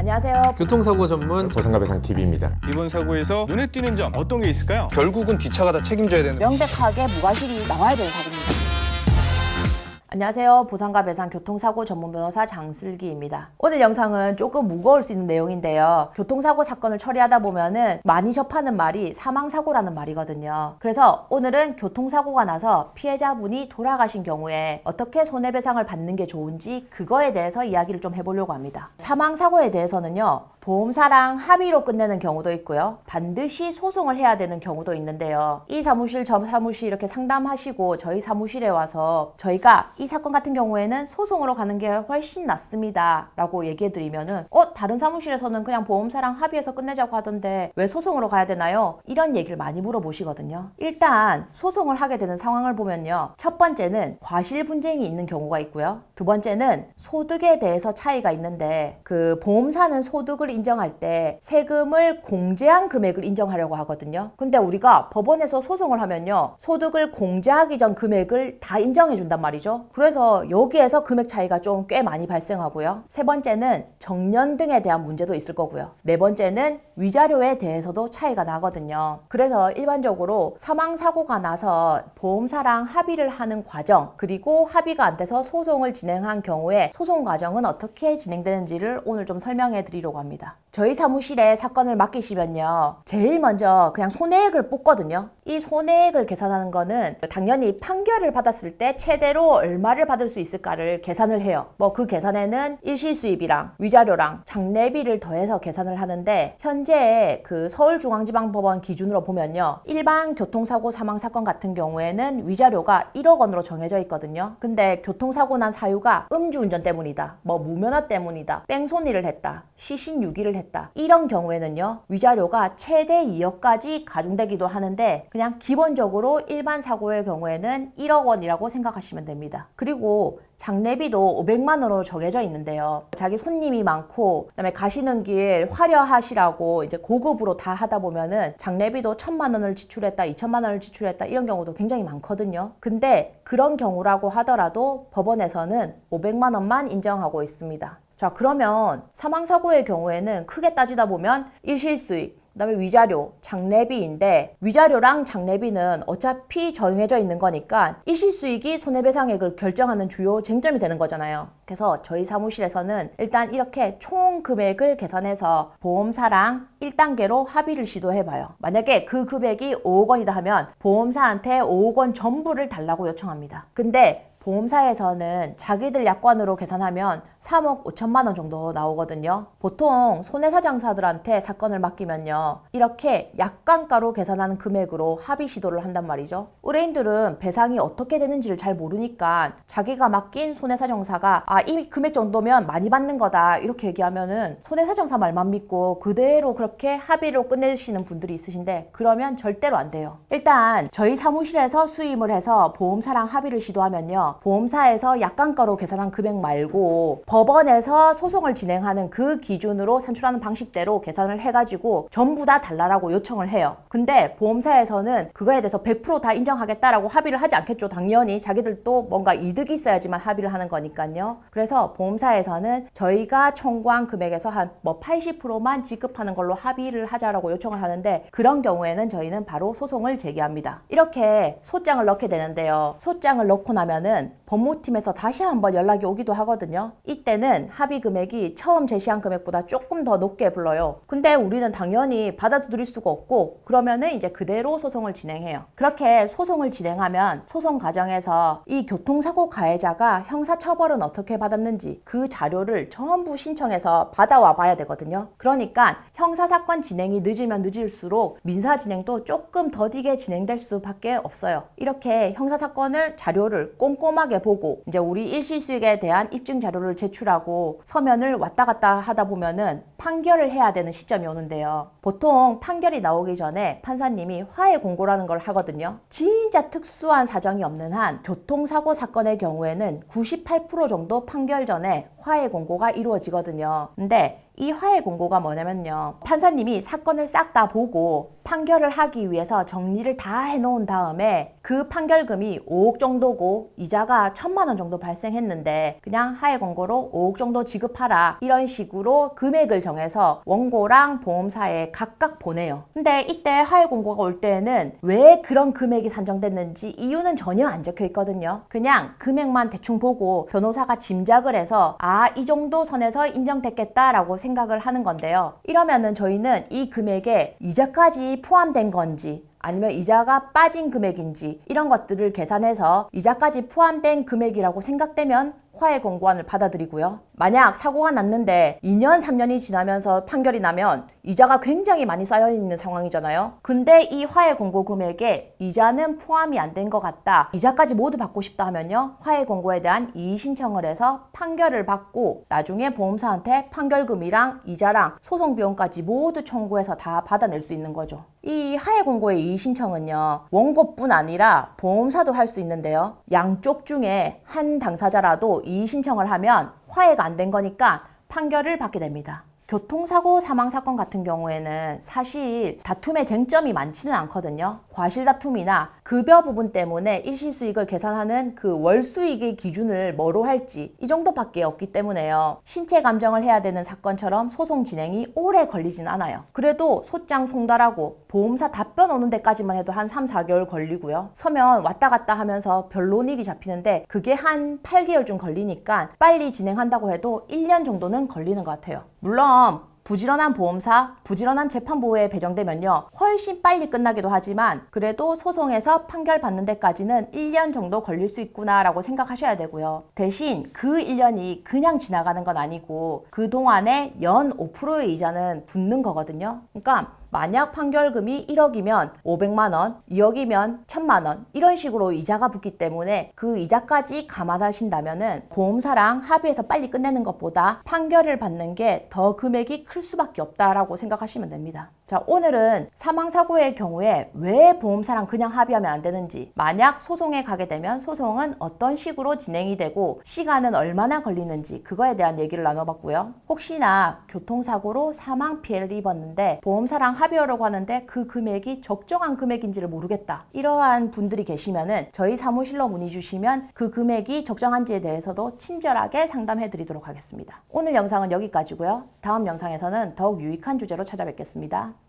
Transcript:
안녕하세요. 교통사고 전문 보상가배상TV입니다. 이번 사고에서 눈에 띄는 점 어떤 게 있을까요? 결국은 뒷차가 다 책임져야 되는 명백하게 무과실이 나와야 되는 사고입니다. 안녕하세요. 보상가 배상 교통사고 전문 변호사 장슬기입니다. 오늘 영상은 조금 무거울 수 있는 내용인데요. 교통사고 사건을 처리하다 보면은 많이 접하는 말이 사망사고라는 말이거든요. 그래서 오늘은 교통사고가 나서 피해자분이 돌아가신 경우에 어떻게 손해배상을 받는 게 좋은지 그거에 대해서 이야기를 좀 해보려고 합니다. 사망사고에 대해서는요. 보험사랑 합의로 끝내는 경우도 있고요. 반드시 소송을 해야 되는 경우도 있는데요. 이 사무실, 저 사무실 이렇게 상담하시고 저희 사무실에 와서 저희가 이 사건 같은 경우에는 소송으로 가는 게 훨씬 낫습니다 라고 얘기해드리면은 다른 사무실에서는 그냥 보험사랑 합의해서 끝내자고 하던데 왜 소송으로 가야 되나요? 이런 얘기를 많이 물어보시거든요. 일단 소송을 하게 되는 상황을 보면요. 첫 번째는 과실 분쟁이 있는 경우가 있고요. 두 번째는 소득에 대해서 차이가 있는데 그 보험사는 소득을 인정할 때 세금을 공제한 금액을 인정하려고 하거든요. 근데 우리가 법원에서 소송을 하면요. 소득을 공제하기 전 금액을 다 인정해 준단 말이죠. 그래서 여기에서 금액 차이가 좀 꽤 많이 발생하고요. 세 번째는 정년 등에 대한 문제도 있을 거고요. 네 번째는 위자료에 대해서도 차이가 나거든요. 그래서 일반적으로 사망사고가 나서 보험사랑 합의를 하는 과정, 그리고 합의가 안 돼서 소송을 진행한 경우에 소송 과정은 어떻게 진행되는지를 오늘 좀 설명해 드리려고 합니다. 저희 사무실에 사건을 맡기시면요. 제일 먼저 그냥 손해액을 뽑거든요. 이 손해액을 계산하는 거는 당연히 판결을 받았을 때 최대로 얼마를 받을 수 있을까를 계산을 해요. 그 계산에는 일시수입이랑 위자료랑 장례비를 더해서 계산을 하는데 현재 그 서울중앙지방법원 기준으로 보면요. 일반 교통사고 사망사건 같은 경우에는 위자료가 1억 원으로 정해져 있거든요. 근데 교통사고 난 사유가 음주운전 때문이다. 무면허 때문이다. 뺑소니를 했다. 시신유기를 했다. 이런 경우에는요. 위자료가 최대 2억까지 가중되기도 하는데 그냥 기본적으로 일반 사고의 경우에는 1억 원이라고 생각하시면 됩니다. 그리고 장례비도 500만 원으로 정해져 있는데요. 자기 손님이 많고 그다음에 가시는 길 화려하시라고 이제 고급으로 다 하다 보면은 장례비도 1,000만 원을 지출했다, 2,000만 원을 지출했다 이런 경우도 굉장히 많거든요. 근데 그런 경우라고 하더라도 법원에서는 500만 원만 인정하고 있습니다. 자, 그러면 사망사고의 경우에는 크게 따지다 보면 일실수입, 그다음에 위자료, 장례비인데 위자료랑 장례비는 어차피 정해져 있는 거니까 일시수익이 손해배상액을 결정하는 주요 쟁점이 되는 거잖아요. 그래서 저희 사무실에서는 일단 이렇게 총 금액을 계산해서 보험사랑 1단계로 합의를 시도해봐요. 만약에 그 금액이 5억 원이다 하면 보험사한테 5억 원 전부를 달라고 요청합니다. 근데 보험사에서는 자기들 약관으로 계산하면 3억 5천만 원 정도 나오거든요. 보통 손해사장사들한테 사건을 맡기면요. 이렇게 약관가로 계산하는 금액으로 합의 시도를 한단 말이죠. 의뢰인들은 배상이 어떻게 되는지를 잘 모르니까 자기가 맡긴 손해사정사가 이 금액 정도면 많이 받는 거다 이렇게 얘기하면은 손해사정사 말만 믿고 그대로 그렇게 합의로 끝내시는 분들이 있으신데 그러면 절대로 안 돼요. 일단 저희 사무실에서 수임을 해서 보험사랑 합의를 시도하면요. 보험사에서 약관가로 계산한 금액 말고 법원에서 소송을 진행하는 그 기준으로 산출하는 방식대로 계산을 해가지고 전부 다 달라라고 요청을 해요. 근데 보험사에서는 그거에 대해서 100% 다 인정하겠다라고 합의를 하지 않겠죠. 당연히 자기들도 뭔가 이득이 있어야지만 합의를 하는 거니까요. 그래서 보험사에서는 저희가 청구한 금액에서 한 80%만 지급하는 걸로 합의를 하자라고 요청을 하는데 그런 경우에는 저희는 바로 소송을 제기합니다. 이렇게 소장을 넣게 되는데요. 소장을 넣고 나면은 법무팀에서 다시 한번 연락이 오기도 하거든요. 이때는 합의 금액이 처음 제시한 금액보다 조금 더 높게 불러요. 근데 우리는 당연히 받아들일 수가 없고 그러면은 이제 그대로 소송을 진행해요. 그렇게 소송을 진행하면 소송 과정에서 이 교통사고 가해자가 형사처벌은 어떻게 받았는지 그 자료를 전부 신청해서 받아와 봐야 되거든요. 그러니까 형사사건 진행이 늦으면 늦을수록 민사진행도 조금 더디게 진행될 수밖에 없어요. 이렇게 형사사건을 자료를 꼼꼼하게 보고 이제 우리 일시수익에 대한 입증 자료를 제출하고 서면을 왔다 갔다 하다 보면은 판결을 해야 되는 시점이 오는데요. 보통 판결이 나오기 전에 판사님이 화해 공고라는 걸 하거든요. 진짜 특수한 사정이 없는 한 교통사고 사건의 경우에는 98% 정도 판결 전에 화해 공고가 이루어지거든요. 근데 이 화해 공고가 뭐냐면요. 판사님이 사건을 싹 다 보고 판결을 하기 위해서 정리를 다 해놓은 다음에 그 판결금이 5억 정도고 이자가 1,000만 원 정도 발생했는데 그냥 하해 공고로 5억 정도 지급하라 이런 식으로 금액을 정해서 원고랑 보험사에 각각 보내요. 근데 이때 하해 공고가 올 때에는 왜 그런 금액이 산정됐는지 이유는 전혀 안 적혀 있거든요. 그냥 금액만 대충 보고 변호사가 짐작을 해서 이 정도 선에서 인정됐겠다라고 생각을 하는 건데요. 이러면은 저희는 이 금액에 이자까지 포함된 건지 아니면 이자가 빠진 금액인지 이런 것들을 계산해서 이자까지 포함된 금액이라고 생각되면 화해 공고안을 받아들이고요. 만약 사고가 났는데 2년, 3년이 지나면서 판결이 나면 이자가 굉장히 많이 쌓여 있는 상황이잖아요. 근데 이 화해 공고 금액에 이자는 포함이 안 된 것 같다. 이자까지 모두 받고 싶다 하면요. 화해 공고에 대한 이의 신청을 해서 판결을 받고 나중에 보험사한테 판결금이랑 이자랑 소송 비용까지 모두 청구해서 다 받아낼 수 있는 거죠. 이 하해 공고의 이의 신청은요. 원고뿐 아니라 보험사도 할 수 있는데요. 양쪽 중에 한 당사자라도 이의 신청을 하면 화해가 안 된 거니까 판결을 받게 됩니다. 교통사고 사망사건 같은 경우에는 사실 다툼의 쟁점이 많지는 않거든요. 과실다툼이나 급여 부분 때문에 일시수익을 계산하는 그 월수익의 기준을 뭐로 할지 이 정도밖에 없기 때문에요. 신체 감정을 해야 되는 사건처럼 소송 진행이 오래 걸리진 않아요. 그래도 소장 송달하고 보험사 답변 오는 데까지만 해도 한 3, 4개월 걸리고요. 서면 왔다 갔다 하면서 변론일이 잡히는데 그게 한 8개월쯤 걸리니까 빨리 진행한다고 해도 1년 정도는 걸리는 것 같아요. 물론 부지런한 보험사, 부지런한 재판부에 배정되면요. 훨씬 빨리 끝나기도 하지만 그래도 소송에서 판결 받는 데까지는 1년 정도 걸릴 수 있구나라고 생각하셔야 되고요. 대신 그 1년이 그냥 지나가는 건 아니고 그동안에 연 5%의 이자는 붙는 거거든요. 그러니까 만약 판결금이 1억이면 500만 원, 2억이면 1000만 원 이런 식으로 이자가 붙기 때문에 그 이자까지 감안하신다면은 보험사랑 합의해서 빨리 끝내는 것보다 판결을 받는 게 더 금액이 클 수밖에 없다라고 생각하시면 됩니다. 자, 오늘은 사망사고의 경우에 왜 보험사랑 그냥 합의하면 안 되는지, 만약 소송에 가게 되면 소송은 어떤 식으로 진행이 되고 시간은 얼마나 걸리는지 그거에 대한 얘기를 나눠봤고요. 혹시나 교통사고로 사망 피해를 입었는데 보험사랑 합의하려고 하는데 그 금액이 적정한 금액인지를 모르겠다. 이러한 분들이 계시면은 저희 사무실로 문의 주시면 그 금액이 적정한지에 대해서도 친절하게 상담해 드리도록 하겠습니다. 오늘 영상은 여기까지고요. 다음 영상에서는 더욱 유익한 주제로 찾아뵙겠습니다.